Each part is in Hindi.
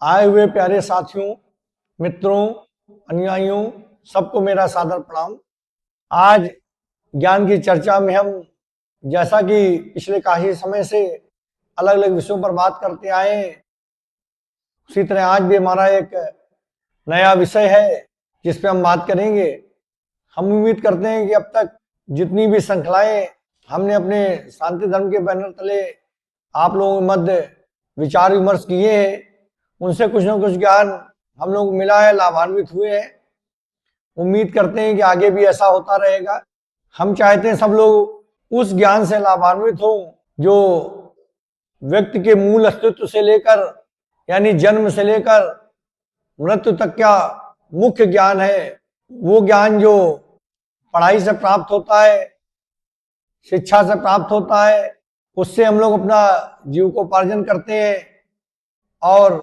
आए हुए प्यारे साथियों, मित्रों, अनुयायियों, सबको मेरा सादर प्रणाम। आज ज्ञान की चर्चा में हम जैसा कि पिछले काफी समय से अलग अलग विषयों पर बात करते आए हैं, उसी तरह आज भी हमारा एक नया विषय है जिस पे हम बात करेंगे। हम उम्मीद करते हैं कि अब तक जितनी भी श्रृंखलाएं हमने अपने शांति धर्म के बैनर तले आप लोगों के मध्य विचार विमर्श किए हैं, उनसे कुछ न कुछ ज्ञान हम लोग को मिला है, लाभान्वित हुए हैं। उम्मीद करते हैं कि आगे भी ऐसा होता रहेगा। हम चाहते हैं सब लोग उस ज्ञान से लाभान्वित हों जो व्यक्ति के मूल अस्तित्व से लेकर यानी जन्म से लेकर मृत्यु तक का मुख्य ज्ञान है। वो ज्ञान जो पढ़ाई से प्राप्त होता है, शिक्षा से प्राप्त होता है, उससे हम लोग अपना जीविकोपार्जन करते हैं और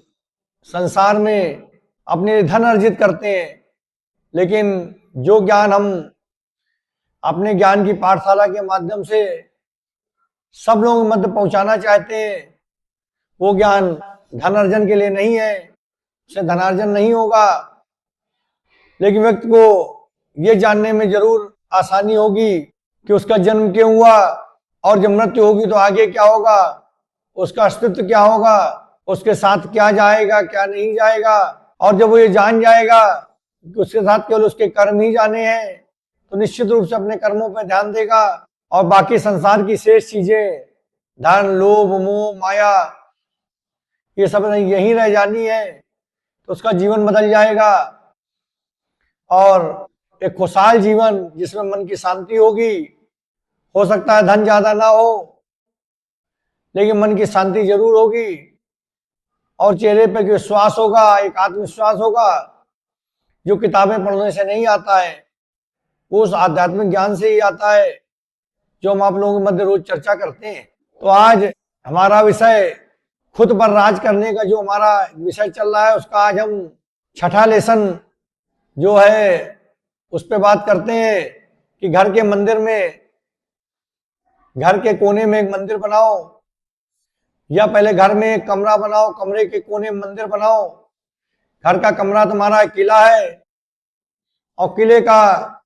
संसार में अपने धन अर्जित करते हैं। लेकिन जो ज्ञान हम अपने ज्ञान की पाठशाला के माध्यम से सब लोगों के मध्य पहुंचाना चाहते हैं, वो ज्ञान धन अर्जन के लिए नहीं है, उससे धनार्जन नहीं होगा। लेकिन व्यक्ति को ये जानने में जरूर आसानी होगी कि उसका जन्म क्यों हुआ और जब मृत्यु होगी तो आगे क्या होगा, उसका अस्तित्व क्या होगा, उसके साथ क्या जाएगा क्या नहीं जाएगा। और जब वो ये जान जाएगा कि उसके साथ केवल उसके कर्म ही जाने हैं तो निश्चित रूप से अपने कर्मों पर ध्यान देगा और बाकी संसार की शेष चीजें, धन, लोभ, मोह, माया, ये सब यहीं रह जानी है, तो उसका जीवन बदल जाएगा और एक खुशहाल जीवन जिसमें मन की शांति होगी। हो सकता है धन ज्यादा ना हो लेकिन मन की शांति जरूर होगी और चेहरे पे विश्वास होगा, एक आत्मविश्वास होगा जो किताबें पढ़ने से नहीं आता है, वो उस आध्यात्मिक ज्ञान से ही आता है जो हम आप लोगों के मध्य रोज चर्चा करते हैं। तो आज हमारा विषय खुद पर राज करने का जो हमारा विषय चल रहा है, उसका आज हम छठा लेसन जो है उस पर बात करते हैं कि घर के मंदिर में, घर के कोने में एक मंदिर बनाओ या पहले घर में एक कमरा बनाओ, कमरे के कोने में मंदिर बनाओ। घर का कमरा तुम्हारा किला है और किले का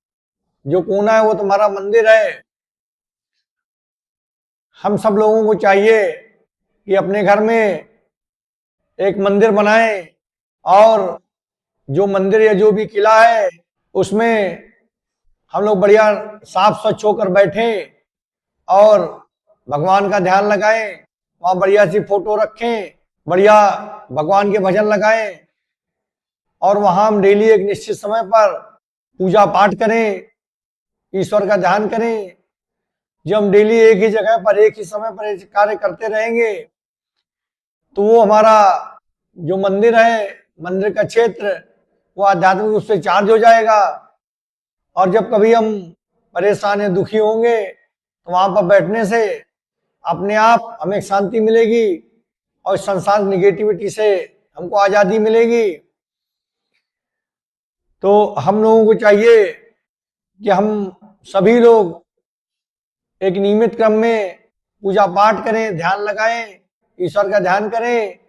जो कोना है वो तुम्हारा मंदिर है। हम सब लोगों को चाहिए कि अपने घर में एक मंदिर बनाएं और जो मंदिर या जो भी किला है उसमें हम लोग बढ़िया साफ स्वच्छ होकर बैठें और भगवान का ध्यान लगाएं, वहां बढ़िया सी फोटो रखें, बढ़िया भगवान के भजन लगाएं और वहां हम डेली एक निश्चित समय पर पूजा पाठ करें, ईश्वर का ध्यान करें। जब हम डेली एक ही जगह पर एक ही समय पर कार्य करते रहेंगे तो वो हमारा जो मंदिर है, मंदिर का क्षेत्र, वो आध्यात्मिक रूप से चार्ज हो जाएगा और जब कभी हम परेशान या दुखी होंगे तो वहां पर बैठने से अपने आप हमें शांति मिलेगी और इस संसार निगेटिविटी से हमको आजादी मिलेगी। तो हम लोगों को चाहिए कि हम सभी लोग एक नियमित क्रम में पूजा पाठ करें, ध्यान लगाएं, ईश्वर का ध्यान करें,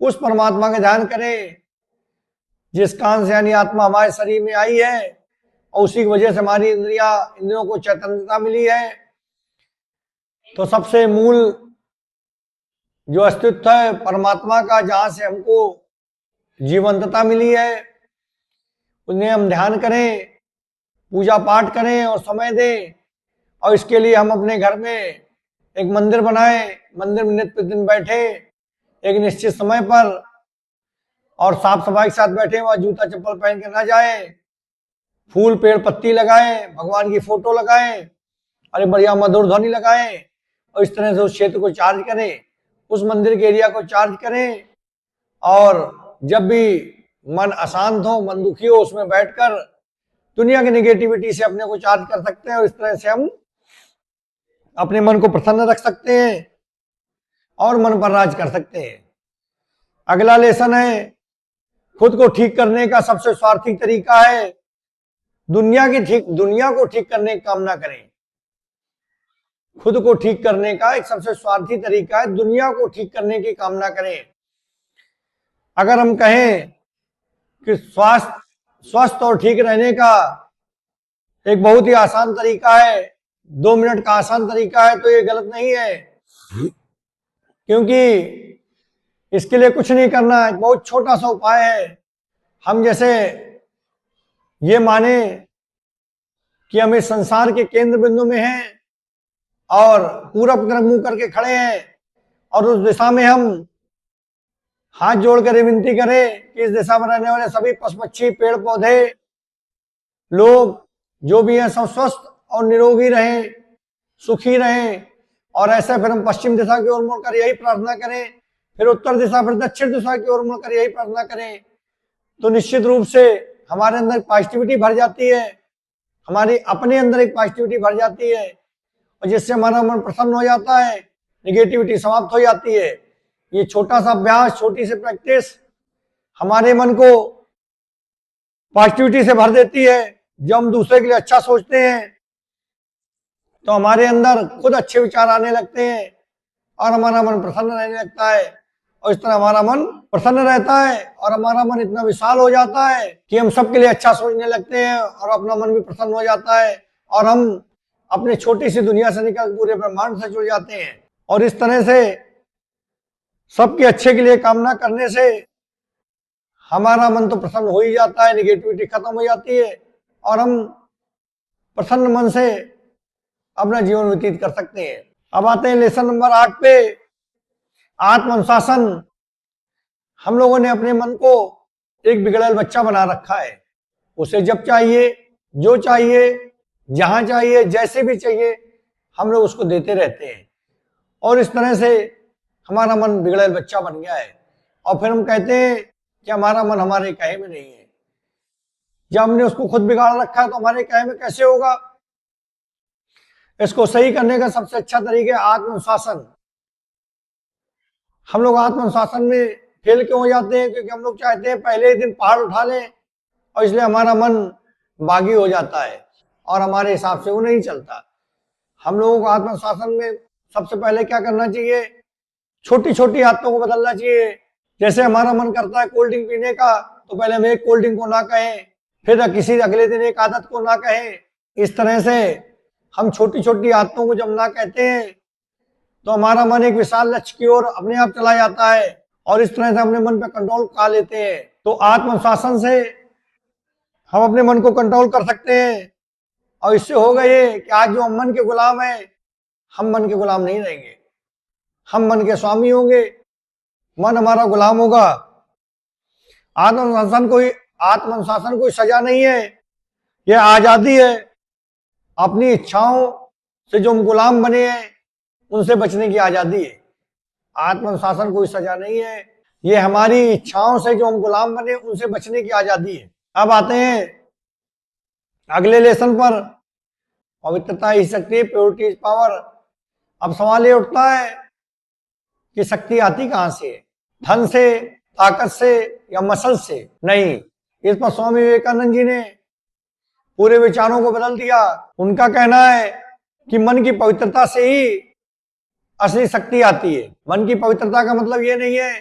उस परमात्मा का ध्यान करें जिस कारण से यानी आत्मा हमारे शरीर में आई है और उसी की वजह से हमारी इंद्रियों को चैतन्यता मिली है। तो सबसे मूल जो अस्तित्व है परमात्मा का, जहां से हमको जीवंतता मिली है, उन्हें हम ध्यान करें, पूजा पाठ करें और समय दें। और इसके लिए हम अपने घर में एक मंदिर बनाएं, मंदिर में नित्य प्रतिदिन बैठे एक निश्चित समय पर और साफ सफाई के साथ बैठे, वहां जूता चप्पल पहन के ना जाए, फूल पेड़ पत्ती लगाएं, भगवान की फोटो लगाएं, अरे बढ़िया मधुर ध्वनि लगाएं और इस तरह से उस क्षेत्र को चार्ज करें, उस मंदिर के एरिया को चार्ज करें। और जब भी मन अशांत हो, मन दुखी हो, उसमें बैठकर दुनिया की निगेटिविटी से अपने को चार्ज कर सकते हैं और इस तरह से हम अपने मन को प्रसन्न रख सकते हैं और मन पर राज कर सकते हैं। अगला लेसन है खुद को ठीक करने का सबसे स्वार्थी तरीका है दुनिया को ठीक करने की कामना करें। खुद को ठीक करने का एक सबसे स्वार्थी तरीका है दुनिया को ठीक करने की कामना करें। अगर हम कहें कि स्वस्थ और ठीक रहने का एक बहुत ही आसान तरीका है, 2 मिनट का आसान तरीका है, तो ये गलत नहीं है, क्योंकि इसके लिए कुछ नहीं करना, एक बहुत छोटा सा उपाय है। हम जैसे ये माने कि हम इस संसार के केंद्र बिंदु में हैं और पूरब तरफ मुंह करके खड़े हैं और उस दिशा में हम हाथ जोड़कर विनती करें कि इस दिशा में रहने वाले सभी पशु पक्षी, पेड़ पौधे, लोग जो भी हैं सब स्वस्थ और निरोगी रहें, सुखी रहें। और ऐसे फिर हम पश्चिम दिशा की ओर मुड़कर यही प्रार्थना करें, फिर उत्तर दिशा, फिर दक्षिण दिशा की ओर मुड़कर यही प्रार्थना करें, तो निश्चित रूप से हमारे अंदर पॉजिटिविटी भर जाती है, हमारी अपने अंदर एक पॉजिटिविटी भर जाती है, और जिससे हमारा मन प्रसन्न हो जाता है, निगेटिविटी समाप्त हो जाती है। ये छोटा सा अभ्यास, छोटी सी प्रैक्टिस हमारे मन को पॉजिटिविटी से भर देती है। जब हम दूसरे के लिए अच्छा सोचते हैं तो हमारे अंदर खुद अच्छे विचार आने लगते हैं और हमारा मन प्रसन्न रहने लगता है, और इस तरह हमारा मन प्रसन्न रहता है और हमारा मन इतना विशाल हो जाता है कि हम सबके लिए अच्छा सोचने लगते हैं और अपना मन भी प्रसन्न हो जाता है और हम अपने छोटी सी दुनिया से निकल पूरे ब्रह्मांड से जुड़ जाते हैं। और इस तरह से सबके अच्छे के लिए कामना करने से हमारा मन तो प्रसन्न हो ही जाता है, निगेटिविटी खत्म हो जाती है और हम प्रसन्न मन से अपना जीवन व्यतीत कर सकते हैं। अब आते हैं लेसन नंबर 8 पे, आत्म अनुशासन। हम लोगों ने अपने मन को एक बिगड़ैल बच्चा बना रखा है, उसे जब चाहिए, जो चाहिए, जहां चाहिए, जैसे भी चाहिए, हम लोग उसको देते रहते हैं और इस तरह से हमारा मन बिगड़ैल बच्चा बन गया है। और फिर हम कहते हैं कि हमारा मन हमारे कहे में नहीं है। जब हमने उसको खुद बिगाड़ रखा है तो हमारे कहे में कैसे होगा? इसको सही करने का सबसे अच्छा तरीका है आत्मनुशासन। हम लोग आत्मनुशासन में फेल क्यों हो जाते हैं? क्योंकि हम लोग चाहते हैं पहले ही दिन पहाड़ उठा लें और इसलिए हमारा मन बागी हो जाता है और हमारे हिसाब से वो नहीं चलता। हम लोगों को आत्मनुशासन में सबसे पहले क्या करना चाहिए? छोटी छोटी आदतों को बदलना चाहिए। जैसे हमारा मन करता है कोल्ड ड्रिंक पीने का, तो पहले हम एक कोल्ड ड्रिंक को ना कहें, फिर किसी अगले दिन एक आदत को ना कहें। इस तरह से हम छोटी छोटी आदतों को जब ना कहते हैं तो हमारा मन एक विशाल लक्ष्य की ओर अपने आप चला जाता है और इस तरह से अपने मन पर कंट्रोल पा लेते हैं। तो आत्मनुशासन से हम अपने मन को कंट्रोल कर सकते हैं और इससे होगा ये कि आज जो हम मन के गुलाम हैं, हम मन के गुलाम नहीं रहेंगे, हम मन के स्वामी होंगे, मन हमारा गुलाम होगा। आत्मनुशासन कोई सजा नहीं है, यह आजादी है। अपनी इच्छाओं से जो हम गुलाम बने हैं उनसे बचने की आजादी है। आत्मनुशासन कोई सजा नहीं है, ये हमारी इच्छाओं से जो हम गुलाम बने उनसे बचने की आजादी है। अब आते हैं अगले लेसन पर, पवित्रता ही शक्ति है, प्योरिटी इज पावर। अब सवाल ये उठता है कि शक्ति आती कहां से? धन से, ताकत से या मसल से? नहीं। इस पर स्वामी विवेकानंद जी ने पूरे विचारों को बदल दिया। उनका कहना है कि मन की पवित्रता से ही असली शक्ति आती है। मन की पवित्रता का मतलब ये नहीं है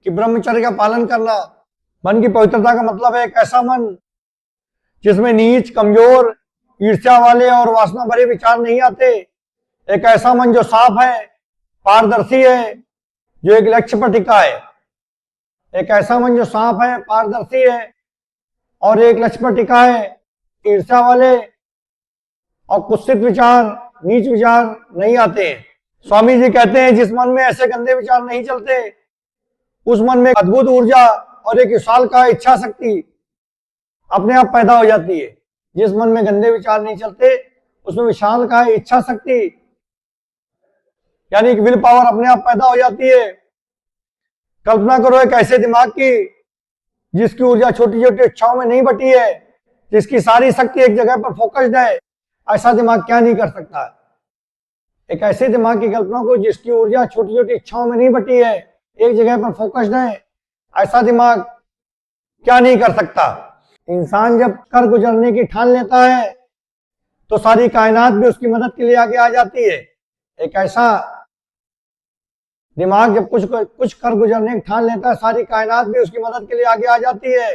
कि ब्रह्मचर्य का पालन करना। मन की पवित्रता का मतलब है एक ऐसा मन जिसमें नीच, कमजोर, ईर्ष्या वाले और वासना भरे विचार नहीं आते। एक ऐसा मन जो साफ है, पारदर्शी है, जो एक लक्ष्य पर टिका है। एक ऐसा मन जो साफ है, पारदर्शी है और एक लक्ष्य पर टिका है। ईर्ष्या वाले और कुत्सित विचार, नीच विचार नहीं आते। स्वामी जी कहते हैं जिस मन में ऐसे गंदे विचार नहीं चलते, उस मन में अद्भुत ऊर्जा और एक विशाल का इच्छा शक्ति अपने आप पैदा हो जाती है। जिस मन में गंदे विचार नहीं चलते उसमें विशाल का इच्छा शक्ति यानी कि विल पावर अपने आप पैदा हो जाती है। कल्पना करो एक ऐसे दिमाग की जिसकी ऊर्जा छोटी छोटी इच्छाओं में नहीं बटी है, जिसकी सारी शक्ति एक जगह पर फोकस्ड है। ऐसा दिमाग क्या नहीं कर सकता? एक ऐसे दिमाग की कल्पना को जिसकी ऊर्जा छोटी छोटी इच्छाओं में नहीं बटी है, एक जगह पर फोकस्ड है। ऐसा दिमाग क्या नहीं कर सकता? इंसान जब कर गुजरने की ठान लेता है तो सारी कायनात भी उसकी मदद के लिए आगे आ जाती है। एक ऐसा दिमाग जब कुछ कर गुजरने की ठान लेता है, सारी कायनात भी उसकी मदद के लिए आगे आ जाती है।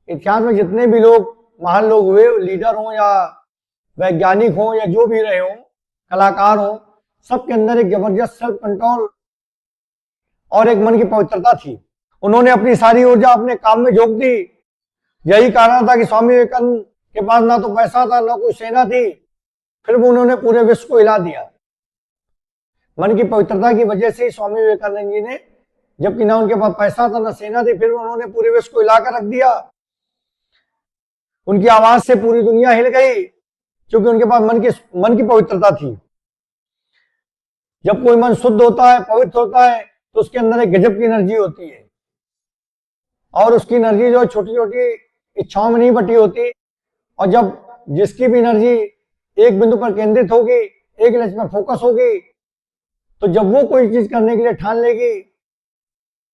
इतिहास में जितने भी लोग महान लोग हुए, लीडर हों या वैज्ञानिक हों या जो भी रहे हों, कलाकार हों, सबके अंदर एक जबरदस्त सेल्फ कंट्रोल और एक मन की पवित्रता थी। उन्होंने अपनी सारी ऊर्जा अपने काम में झोंक दी। यही कारण था कि स्वामी विवेकानंद के पास ना तो पैसा था, ना कोई सेना थी, फिर भी उन्होंने पूरे विश्व को हिला दिया। मन की पवित्रता की वजह से स्वामी विवेकानंद जी ने, जबकि ना उनके पास पैसा था ना सेना थी, फिर उन्होंने पूरे विश्व को हिलाकर रख दिया। उनकी आवाज से पूरी दुनिया हिल गई, क्योंकि उनके पास मन की पवित्रता थी। जब कोई मन शुद्ध होता है, पवित्र होता है, तो उसके अंदर एक गजब की एनर्जी होती है, और उसकी एनर्जी जो छोटी छोटी इच्छाओं में नहीं बटी होती। और जब जिसकी भी एनर्जी एक बिंदु पर केंद्रित होगी, एक लक्ष्य में फोकस होगी, तो जब वो कोई चीज करने के लिए ठान लेगी,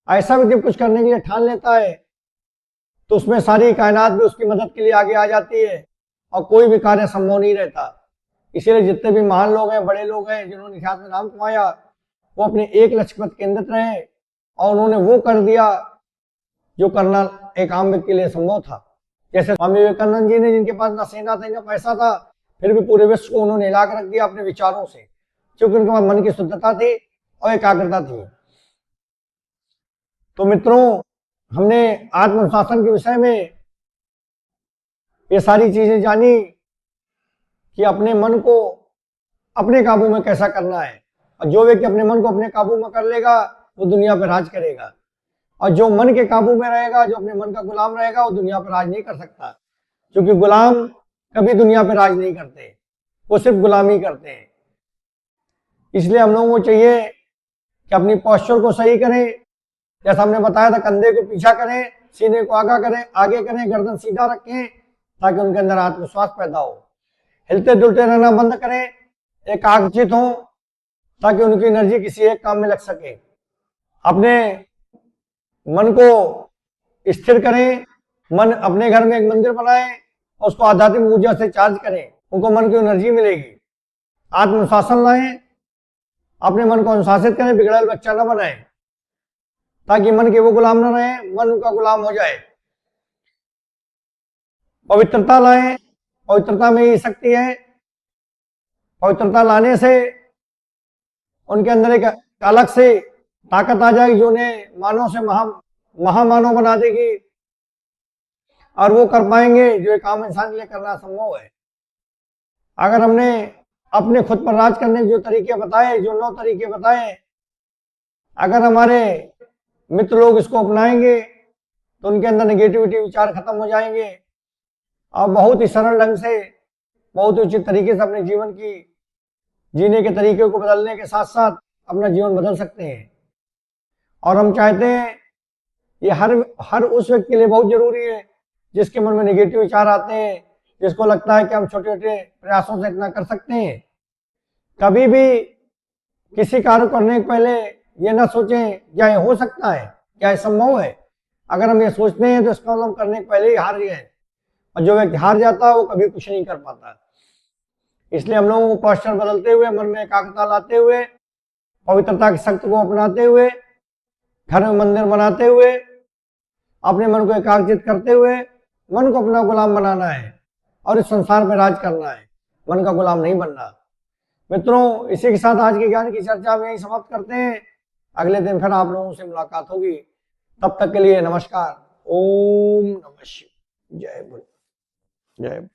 ऐसा भी जब कुछ करने के लिए ठान लेता है, तो उसमें सारी कायनात भी उसकी मदद के लिए आगे आ जाती है और कोई भी कार्य संभव नहीं रहता। इसीलिए जितने भी महान लोग हैं, बड़े लोग हैं, जिन्होंने इतिहास में नाम कमाया, वो अपने एक लक्ष्य पर केंद्रित रहे और उन्होंने वो कर दिया जो करना एक आम व्यक्ति के लिए संभव था। जैसे स्वामी विवेकानंद जी ने, जिनके पास ना सेना था ना पैसा था, फिर भी पूरे विश्व को उन्होंने हिला कर रख दिया अपने विचारों से, क्योंकि उनके पास मन की शुद्धता थी और एकाग्रता थी। तो मित्रों, हमने आत्मअनुशासन के विषय में ये सारी चीजें जानी कि अपने मन को अपने काबू में कैसा करना है, और जो व्यक्ति अपने मन को अपने काबू में कर लेगा वो दुनिया पर राज करेगा, और जो मन के काबू में रहेगा, जो अपने मन का गुलाम रहेगा, वो दुनिया पर राज नहीं कर सकता, क्योंकि गुलाम कभी दुनिया पर राज नहीं करते, वो सिर्फ गुलामी करते हैं। इसलिए हम लोगों को चाहिए कि अपनी पोस्चर को सही करें। जैसा हमने बताया था, कंधे को पीछा करें, सीने को आगे करें, गर्दन सीधा रखें, ताकि उनके अंदर आत्मविश्वास पैदा हो। हिलते डुलते रहना बंद करें, एकाग्रचित हो, ताकि उनकी एनर्जी किसी एक काम में लग सके। अपने मन को स्थिर करें, अपने घर में एक मंदिर बनाएं और उसको आध्यात्मिक ऊर्जा से चार्ज करें, उनको मन की एनर्जी मिलेगी। आत्मशासन लाएं, अपने मन को अनुशासित करें, बिगड़ैल बच्चा न बनाएं, ताकि मन के वो गुलाम न रहे, मन उनका गुलाम हो जाए। पवित्रता लाएं, पवित्रता में ही शक्ति है। पवित्रता लाने से उनके अंदर एक अलग से ताकत आ जाएगी, जो उन्हें मानव से महामानव बना देगी, और वो कर पाएंगे जो एक आम इंसान के लिए करना संभव है। अगर हमने अपने खुद पर राज करने के जो तरीके बताए, जो 9 तरीके बताए, अगर हमारे मित्र लोग इसको अपनाएंगे तो उनके अंदर नेगेटिविटी विचार खत्म हो जाएंगे और बहुत ही सरल ढंग से, बहुत ही उचित तरीके से अपने जीवन की जीने के तरीके को बदलने के साथ साथ अपना जीवन बदल सकते हैं। और हम चाहते हैं ये हर उस व्यक्ति के लिए बहुत जरूरी है जिसके मन में नेगेटिव विचार आते हैं, जिसको लगता है कि हम छोटे छोटे प्रयासों से इतना कर सकते हैं। कभी भी किसी कार्य करने के पहले ये ना सोचें क्या ये हो सकता है, क्या ये संभव है। अगर हम ये सोचते हैं तो इसका मतलब करने के पहले ही हार गए, और जो व्यक्ति हार जाता है वो कभी कुछ नहीं कर पाता। इसलिए हम लोगों को पोस्चर बदलते हुए, मन में एकाग्रता लाते हुए, पवित्रता की शक्ति को अपनाते हुए, घर में मंदिर बनाते हुए, अपने मन को एकाग्रचित करते हुए मन को अपना गुलाम बनाना है और इस संसार में राज करना है, मन का गुलाम नहीं बनना। मित्रों, इसी के साथ आज के ज्ञान की चर्चा में यही समाप्त करते हैं। अगले दिन फिर आप लोगों से मुलाकात होगी। तब तक के लिए नमस्कार। ओम नमः शिवाय। जय बोल, जय।